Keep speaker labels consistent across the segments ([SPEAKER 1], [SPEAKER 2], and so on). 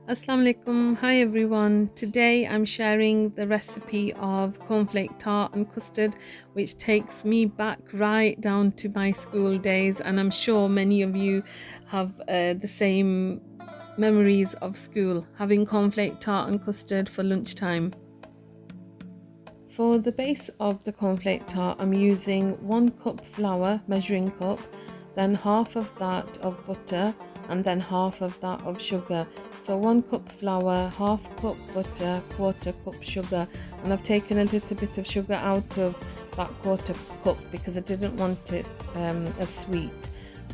[SPEAKER 1] Assalamu alaikum. Hi everyone. Today I'm sharing the recipe of cornflake tart and custard, which takes me back right down to my school days, and I'm sure many of you have the same memories of school, having cornflake tart and custard for lunchtime. For the base of the cornflake tart, I'm using 1 cup flour, measuring cup, then half of that of butter, and then half of that of sugar. So 1 cup flour, half cup butter, quarter cup sugar, and I've taken a little bit of sugar out of that quarter cup because I didn't want it as sweet.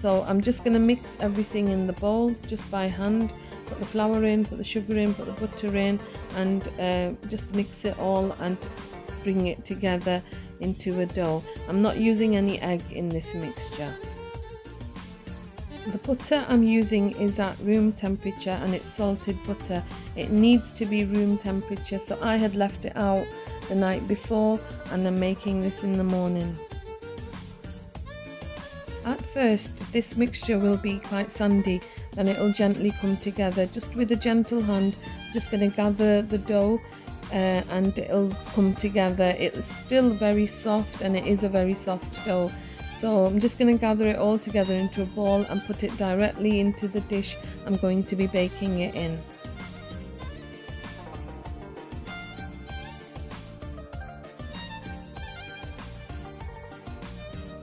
[SPEAKER 1] So I'm just going to mix everything in the bowl just by hand. Put the flour in, put the sugar in, put the butter in, and just mix it all and bring it together into a dough. I'm not using any egg in this mixture. The butter I'm using is at room temperature and it's salted butter. It needs to be room temperature, so I had left it out the night before and I'm making this in the morning. At first this mixture will be quite sandy, then it'll gently come together. Just with a gentle hand, just going to gather the dough and it'll come together. It's still very soft and it is a very soft dough. So I'm just going to gather it all together into a ball and put it directly into the dish I'm going to be baking it in.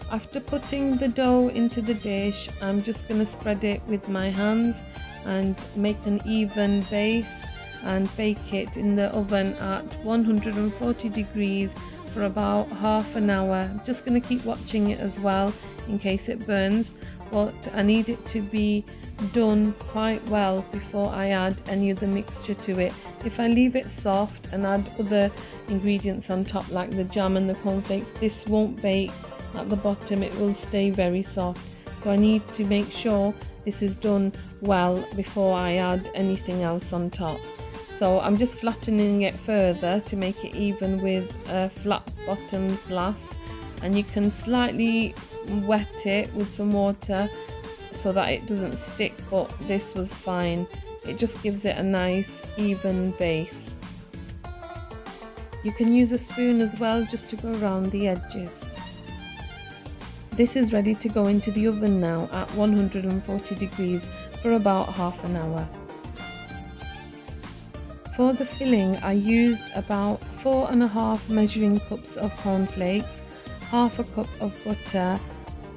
[SPEAKER 1] After putting the dough into the dish, I'm just going to spread it with my hands and make an even base and bake it in the oven at 140 degrees for about half an hour. I'm just going to keep watching it as well in case it burns, but I need it to be done quite well before I add any of the mixture to it. If I leave it soft and add other ingredients on top like the jam and the cornflakes, this won't bake at the bottom, it will stay very soft. So I need to make sure this is done well before I add anything else on top. So I'm just flattening it further to make it even with a flat bottom glass, and you can slightly wet it with some water so that it doesn't stick, but this was fine. It just gives it a nice even base. You can use a spoon as well just to go around the edges. This is ready to go into the oven now at 140 degrees for about half an hour. For the filling, I used about 4.5 measuring cups of cornflakes, half a cup of butter,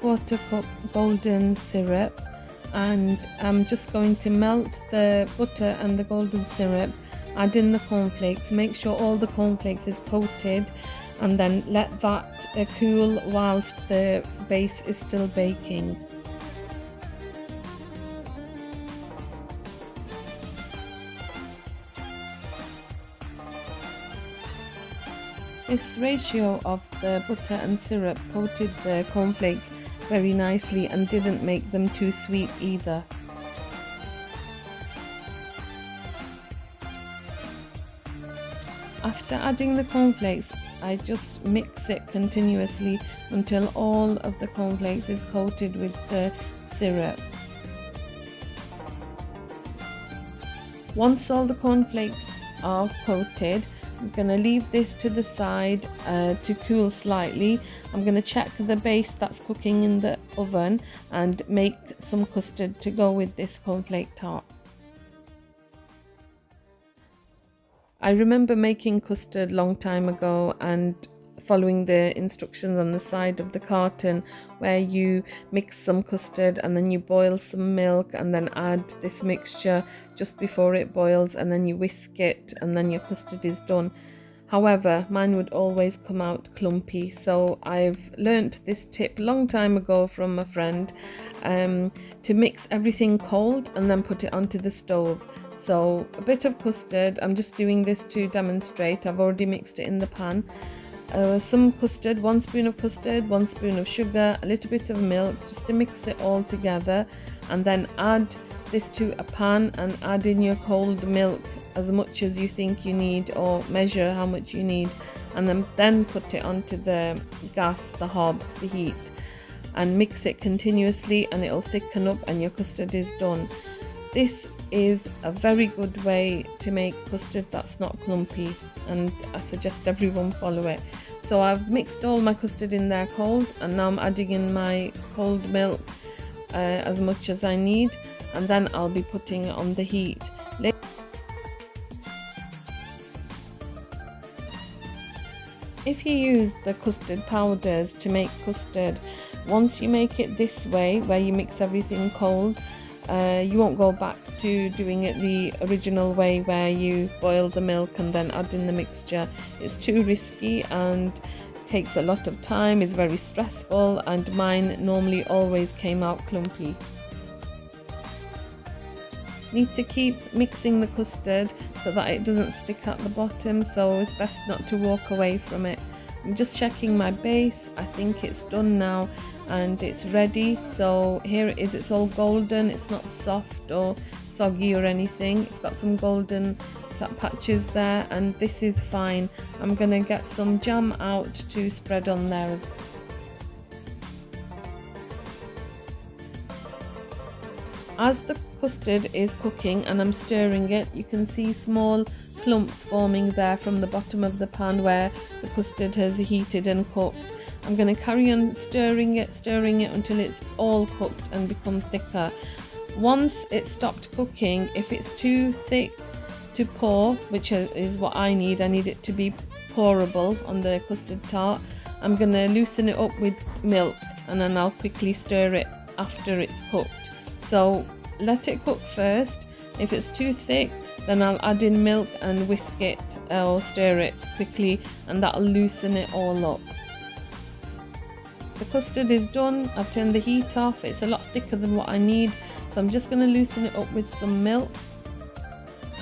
[SPEAKER 1] quarter cup golden syrup, and I'm just going to melt the butter and the golden syrup, add in the cornflakes, make sure all the cornflakes is coated, and then let that cool whilst the base is still baking. This ratio of the butter and syrup coated the cornflakes very nicely and didn't make them too sweet either. After adding the cornflakes, I just mix it continuously until all of the cornflakes is coated with the syrup. Once all the cornflakes are coated, I'm going to leave this to the side to cool slightly. I'm going to check the base that's cooking in the oven and make some custard to go with this cornflake tart. I remember making custard long time ago and following the instructions on the side of the carton, where you mix some custard and then you boil some milk and then add this mixture just before it boils, and then you whisk it and then your custard is done. However, mine would always come out clumpy, so I've learnt this tip long time ago from a friend to mix everything cold and then put it onto the stove. So a bit of custard, I'm just doing this to demonstrate, I've already mixed it in the pan. Some custard, 1 spoon of custard, 1 spoon of sugar, a little bit of milk, just to mix it all together, and then add this to a pan and add in your cold milk as much as you think you need, or measure how much you need, and then put it onto the gas, the hob, the heat, and mix it continuously and it'll thicken up and your custard is done. This is a very good way to make custard that's not clumpy, and I suggest everyone follow it. So I've mixed all my custard in there cold, and now I'm adding in my cold milk as much as I need, and then I'll be putting it on the heat. If you use the custard powders to make custard, once you make it this way, where you mix everything cold, you won't go back to doing it the original way where you boil the milk and then add in the mixture. It's too risky and takes a lot of time, is very stressful, and mine normally always came out clumpy. Need to keep mixing the custard so that it doesn't stick at the bottom, so it's best not to walk away from it. I'm just checking my base. I think it's done now and it's ready. So here it is, it's all golden, it's not soft or soggy or anything. It's got some golden patches there, and this is fine. I'm gonna get some jam out to spread on there. As the custard is cooking and I'm stirring it, you can see small clumps forming there from the bottom of the pan where the custard has heated and cooked. I'm going to carry on stirring it until it's all cooked and become thicker. Once it's stopped cooking, if it's too thick to pour, which is what I need it to be pourable on the custard tart, I'm going to loosen it up with milk, and then I'll quickly stir it after it's cooked. So let it cook first. If it's too thick, then I'll add in milk and whisk it or stir it quickly, and that'll loosen it all up. The custard is done. I've turned the heat off. It's a lot thicker than what I need, so I'm just going to loosen it up with some milk,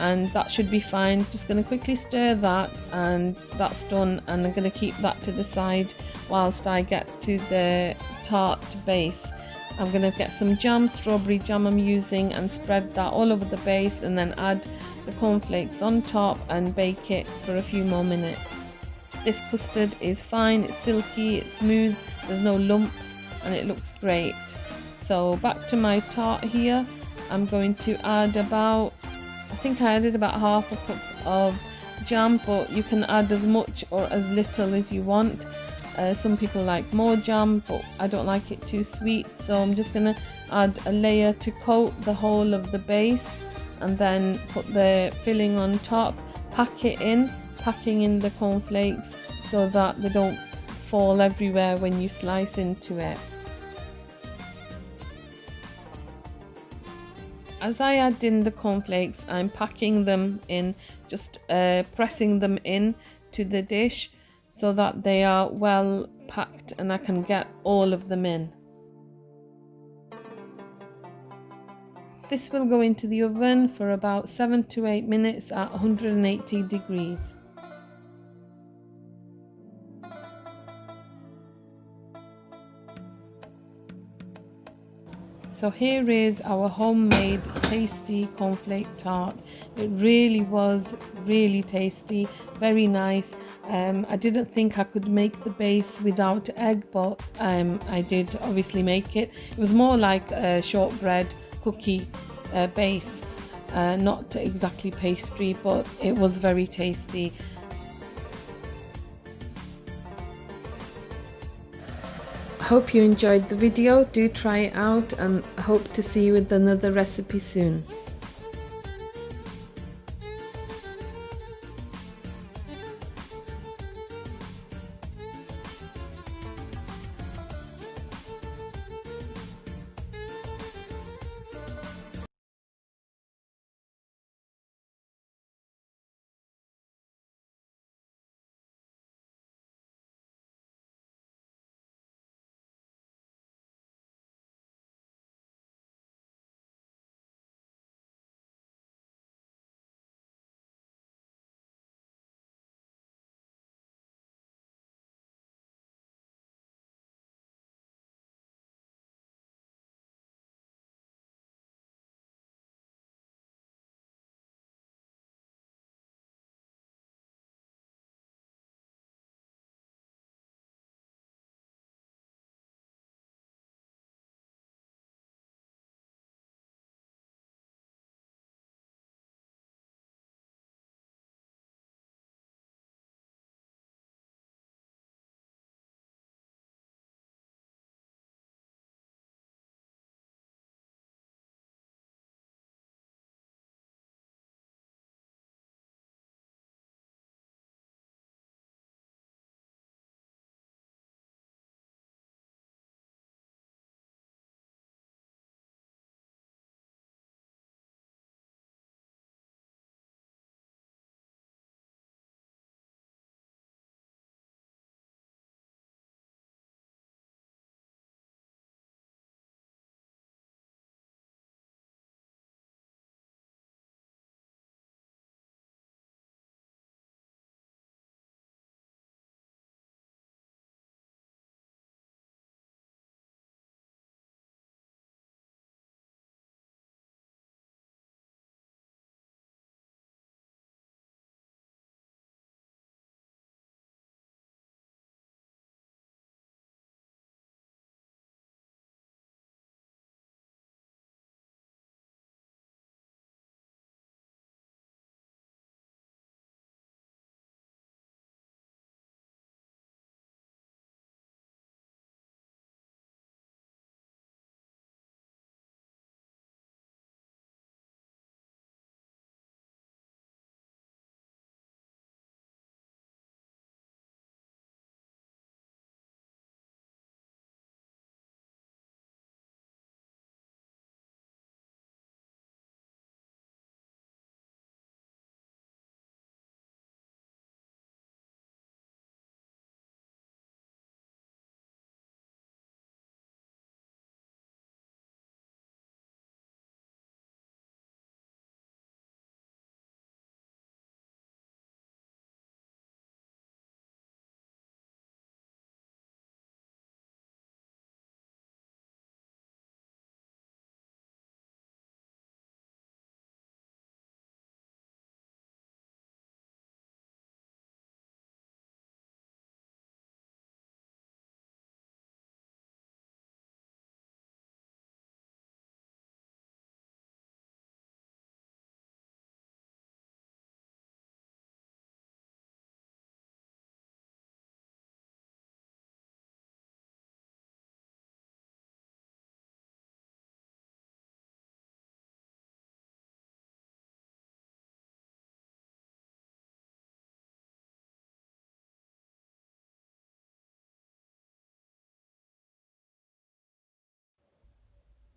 [SPEAKER 1] and that should be fine. Just going to quickly stir that, and that's done, and I'm going to keep that to the side whilst I get to the tart base. I'm going to get some jam, strawberry jam I'm using, and spread that all over the base, and then add the cornflakes on top and bake it for a few more minutes. This custard is fine, it's silky, it's smooth, there's no lumps, and it looks great. So back to my tart here. I'm going to add about, I think I added about half a cup of jam, but you can add as much or as little as you want. Some people like more jam, but I don't like it too sweet, so I'm just going to add a layer to coat the whole of the base, and then put the filling on top, packing in the cornflakes so that they don't fall everywhere when you slice into it. As I add in the cornflakes, I'm packing them in, just pressing them in to the dish so that they are well packed and I can get all of them in. This will go into the oven for about 7 to 8 minutes at 180 degrees. So here is our homemade tasty cornflake tart. It really was really tasty, very nice. I didn't think I could make the base without egg, but I did obviously make it. It was more like a shortbread cookie base, not exactly pastry, but it was very tasty. I hope you enjoyed the video. Do try it out, and I hope to see you with another recipe soon.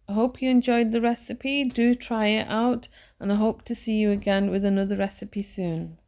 [SPEAKER 1] I hope you enjoyed the recipe. Do try it out, and I hope to see you again with another recipe soon.